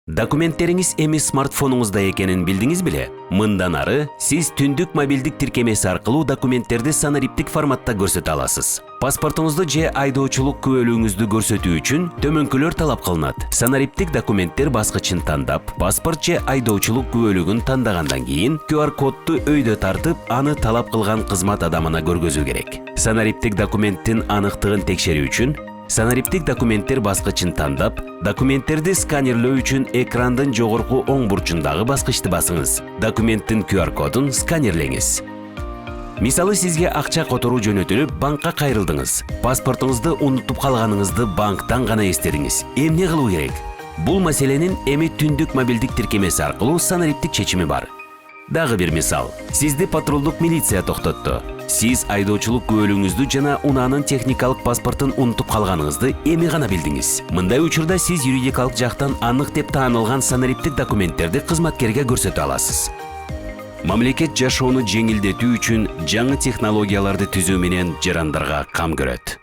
Документтериңиз эми смартфонуңузда экенин билдиңиз беле? Мындан ары сиз түндүк мобилдик тиркемеси аркылуу документтерди санариптик форматта көрсөтө аласыз. Паспортуңузду же айдоочулук күбөлүгүңүздү көрсөтүү үчүн төмөнкүлөр талап кылынат. Санариптик документтер баскычын тандап, паспорт же айдоочулук күбөлүгүн тандагандан кийин QR кодду өйдө тартып, аны талап кылган кызмат адамына көргөзүү керек. Санариптик документтин аныктыгын текшерүү үчүн санариптик документтер баскычын тандап, документтерди сканерлөө үчүн экрандын жогорку оң бурчундагы баскычты басыңыз. Документтин QR кодун сканерлеңиз. Мисалы сизге акча которуу жөнөтүлүп, банкка кайрылдыңыз. Паспортуңузду унутуп калганыңызды банктан гана эстедиңиз. Эмне кылуу керек? Бул маселенин эми түндүк мобилдик тиркемеси аркылуу санариптик чечими бар. Дагы бир мисал. Сизди патрулдук милиция токтотту. Сиз айдоочулук күбөлүгүңүздү жана унаанын техникалык паспортун унутуп калганыңызды эми гана билдиңиз. Мындай учурда сиз юридикалык жактан анык деп таанылган санариптик документтерди кызматкерге көрсөтө аласыз. Мамлекет жашоону жеңилдетүү үчүн жаңы технологияларды түзүү менен жарандарга кам көрөт.